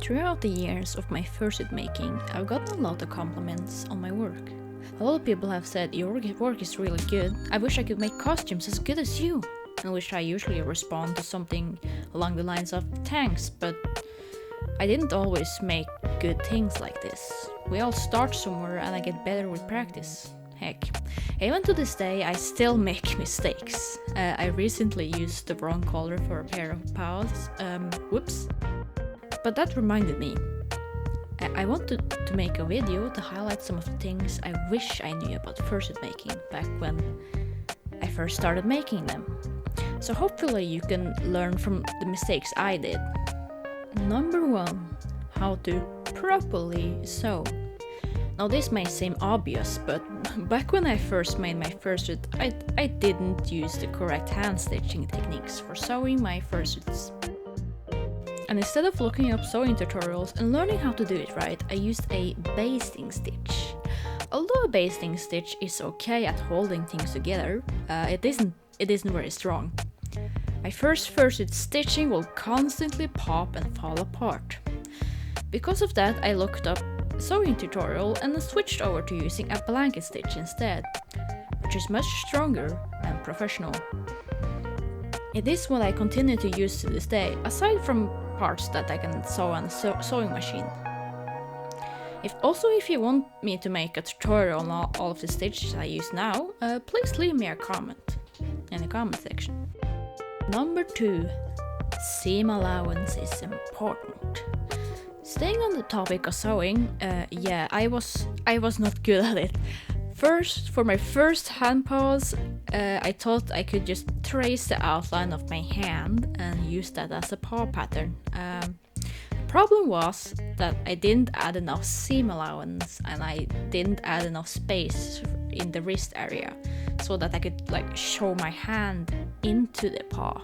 Throughout the years of my fursuit making, I've gotten a lot of compliments on my work. A lot of people have said, your work is really good, I wish I could make costumes as good as you, in which I usually respond to something along the lines of thanks, but I didn't always make good things like this. We all start somewhere and I get better with practice. Heck, even to this day I still make mistakes. I recently used the wrong color for a pair of paws, whoops. But that reminded me, I wanted to make a video to highlight some of the things I wish I knew about fursuit making back when I first started making them. So hopefully you can learn from the mistakes I did. Number 1. How to properly sew. Now this may seem obvious, but back when I first made my fursuit, I didn't use the correct hand stitching techniques for sewing my fursuits. And instead of looking up sewing tutorials and learning how to do it right, I used a basting stitch. Although a basting stitch is okay at holding things together, it isn't very strong. My first fursuit stitching will constantly pop and fall apart. Because of that, I looked up a sewing tutorial and switched over to using a blanket stitch instead, which is much stronger and professional. It is what I continue to use to this day, aside from parts that I can sew on a sewing machine. If you want me to make a tutorial on all of the stitches I use now, please leave me a comment in the comment section. Number 2. Seam allowance is important. Staying on the topic of sewing, I was not good at it. First, for my first hand paws, I thought I could just trace the outline of my hand and use that as a paw pattern. The problem was that I didn't add enough seam allowance and I didn't add enough space in the wrist area so that I could show my hand into the paw.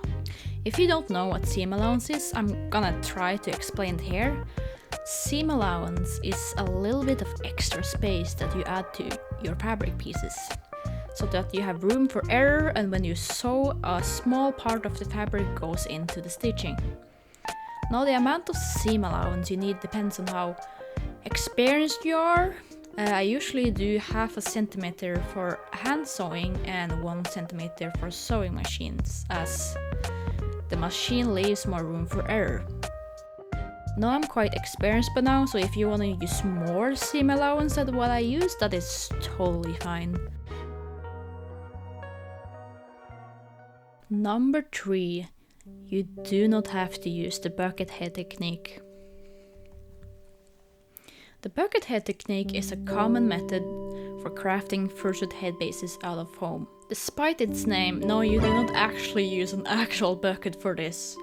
If you don't know what seam allowance is, I'm gonna try to explain it here. Seam allowance is a little bit of extra space that you add to your fabric pieces, so that you have room for error, and when you sew, a small part of the fabric goes into the stitching. Now the amount of seam allowance you need depends on how experienced you are. I usually do 0.5 centimeter for hand sewing and 1 centimeter for sewing machines, as the machine leaves more room for error. Now I'm quite experienced by now, so if you want to use more seam allowance than what I use, that is totally fine. Number 3. You do not have to use the bucket head technique. The bucket head technique is a common method for crafting fursuit head bases out of foam. Despite its name, no, you do not actually use an actual bucket for this.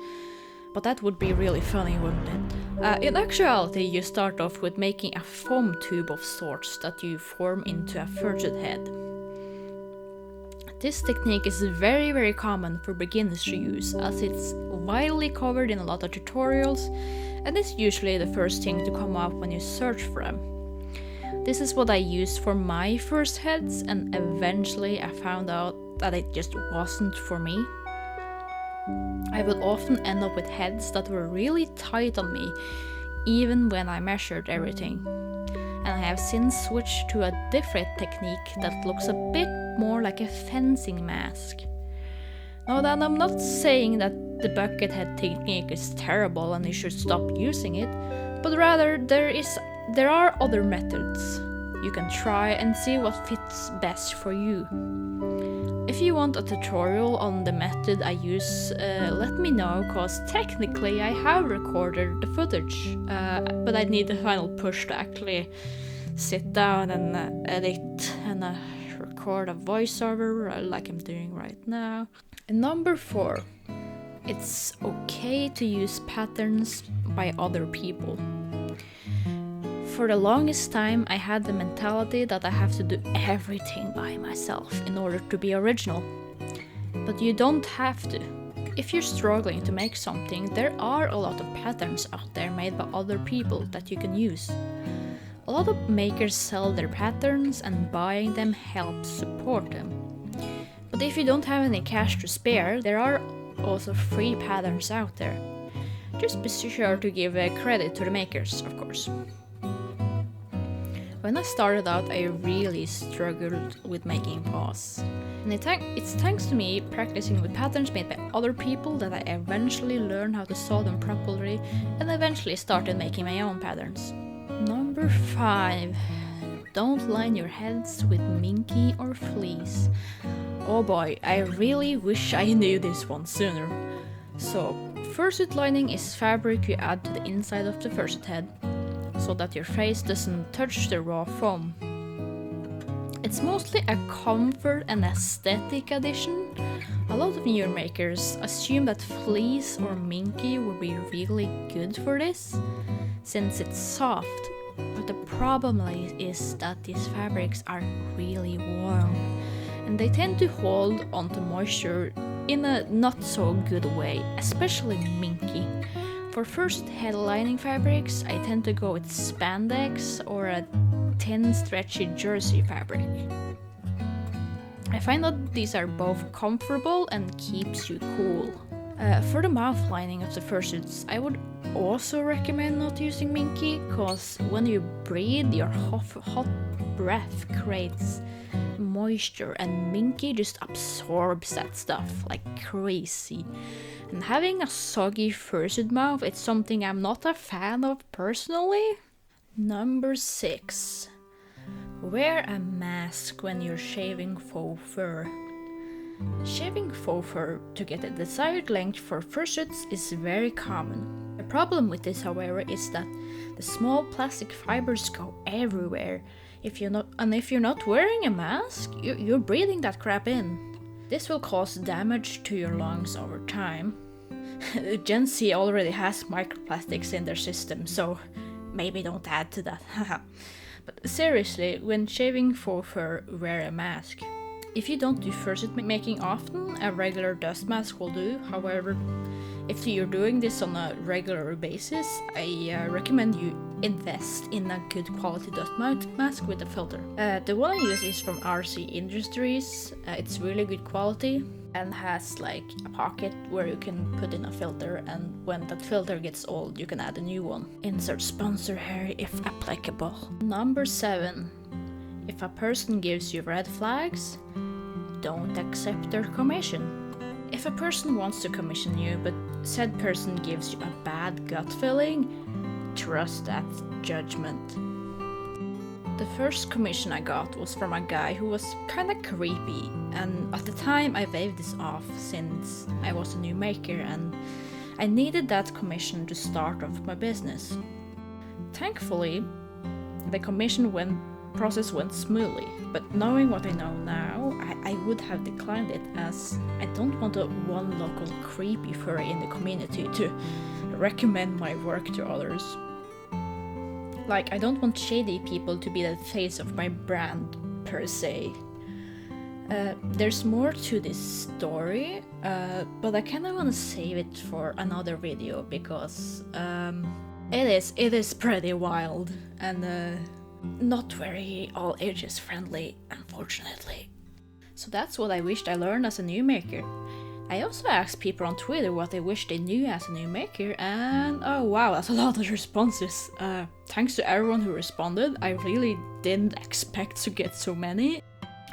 But that would be really funny, wouldn't it? In actuality, you start off with making a foam tube of sorts that you form into a fursuit head. This technique is very, very common for beginners to use, as it's widely covered in a lot of tutorials, and it's usually the first thing to come up when you search for them. This is what I used for my first heads, and eventually I found out that it just wasn't for me. I would often end up with heads that were really tight on me, even when I measured everything. And I have since switched to a different technique that looks a bit more like a fencing mask. Now then, I'm not saying that the bucket head technique is terrible and you should stop using it, but rather there are other methods you can try and see what fits best for you. If you want a tutorial on the method I use, let me know, cause technically I have recorded the footage, but I need the final push to actually sit down and edit and record a voiceover like I'm doing right now. And number 4, it's okay to use patterns by other people. For the longest time, I had the mentality that I have to do everything by myself in order to be original. But you don't have to. If you're struggling to make something, there are a lot of patterns out there made by other people that you can use. A lot of makers sell their patterns, and buying them helps support them. But if you don't have any cash to spare, there are also free patterns out there. Just be sure to give credit to the makers, of course. When I started out, I really struggled with making paws. And it's thanks to me practicing with patterns made by other people that I eventually learned how to sew them properly and eventually started making my own patterns. Number 5. Don't line your heads with minky or fleece. Oh boy, I really wish I knew this one sooner. So, fursuit lining is fabric you add to the inside of the fursuit head, so that your face doesn't touch the raw foam. It's mostly a comfort and aesthetic addition. A lot of newer makers assume that fleece or minky would be really good for this, since it's soft. But the problem is that these fabrics are really warm, and they tend to hold onto moisture in a not so good way, especially minky. For first head lining fabrics, I tend to go with spandex or a thin stretchy jersey fabric. I find that these are both comfortable and keeps you cool. For the mouth lining of the fursuits, I would also recommend not using minky, cause when you breathe, your hot breath creates moisture and minky just absorbs that stuff like crazy. And having a soggy fursuit mouth, it's something I'm not a fan of personally. Number 6. Wear a mask when you're shaving faux fur. Shaving faux fur to get the desired length for fursuits is very common. The problem with this, however, is that the small plastic fibers go everywhere. If you're not wearing a mask, you're breathing that crap in. This will cause damage to your lungs over time. Gen Z already has microplastics in their system, so maybe don't add to that. But seriously, when shaving faux fur, wear a mask. If you don't do fursuit making often, a regular dust mask will do. However, if you're doing this on a regular basis, I recommend you invest in a good quality dust mask with a filter. The one I use is from RC Industries. It's really good quality and has like a pocket where you can put in a filter, and when that filter gets old you can add a new one. Insert sponsor here if applicable. Number 7. If a person gives you red flags, don't accept their commission. If a person wants to commission you, but said person gives you a bad gut feeling, trust that judgment. The first commission I got was from a guy who was kinda creepy, and at the time I waved this off since I was a new maker and I needed that commission to start off my business. Thankfully, the commission process went smoothly, but knowing what I know now, I would have declined it, as I don't want one local creepy furry in the community to recommend my work to others. Like, I don't want shady people to be the face of my brand, per se. There's more to this story, but I kinda wanna save it for another video, because it is pretty wild, and not very all ages friendly, unfortunately. So that's what I wished I learned as a new maker. I also asked people on Twitter what they wished they knew as a new maker, and oh wow, that's a lot of responses. Thanks to everyone who responded. I really didn't expect to get so many.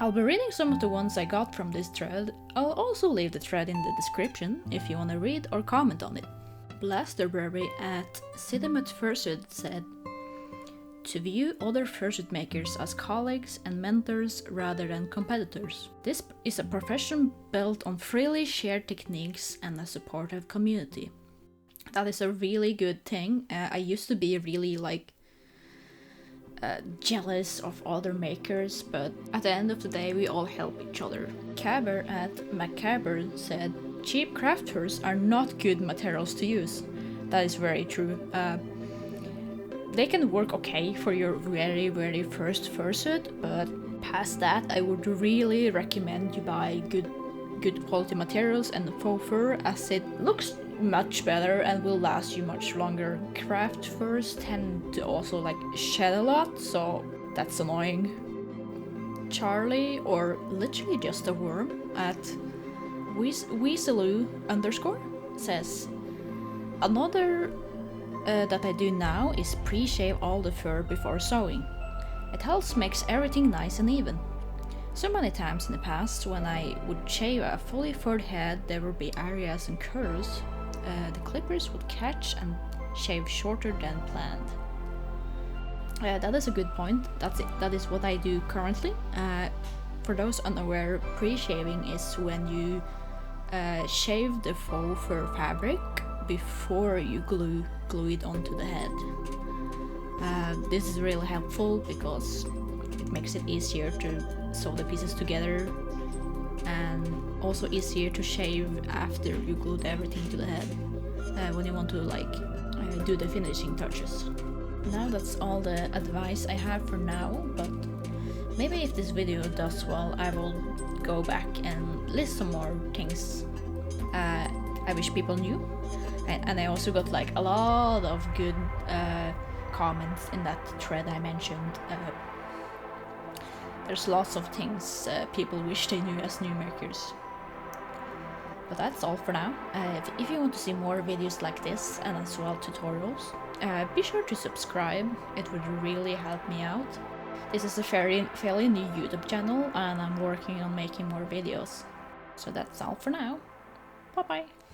I'll be reading some of the ones I got from this thread. I'll also leave the thread in the description if you want to read or comment on it. Blasterberry at CityMuttFursuits said, to view other fursuit makers as colleagues and mentors rather than competitors. This is a profession built on freely shared techniques and a supportive community. That is a really good thing. I used to be really jealous of other makers, but at the end of the day we all help each other. Cabber at MCkabber said, cheap craft furs are not good materials to use. That is very true. They can work okay for your very first fursuit, but past that I would really recommend you buy good quality materials and faux fur, as it looks much better and will last you much longer. Craft furs tend to also shed a lot, so that's annoying. Charlie, or literally just a worm, at Weaseloo_ says, Another that I do now is pre-shave all the fur before sewing. It helps makes everything nice and even. So many times in the past, when I would shave a fully furred head, there would be areas and curls. The clippers would catch and shave shorter than planned. That is a good point. That is what I do currently. For those unaware, pre-shaving is when you shave the faux fur fabric before you glue it onto the head. This is really helpful because it makes it easier to sew the pieces together and also easier to shave after you glued everything to the head when you want to do the finishing touches. Now that's all the advice I have for now, but maybe if this video does well, I will go back and list some more things I wish people knew. And I also got a lot of good comments in that thread I mentioned. There's lots of things people wish they knew as new makers. But that's all for now. If you want to see more videos like this and as well tutorials, be sure to subscribe. It would really help me out. This is a fairly new YouTube channel and I'm working on making more videos. So that's all for now. Bye bye.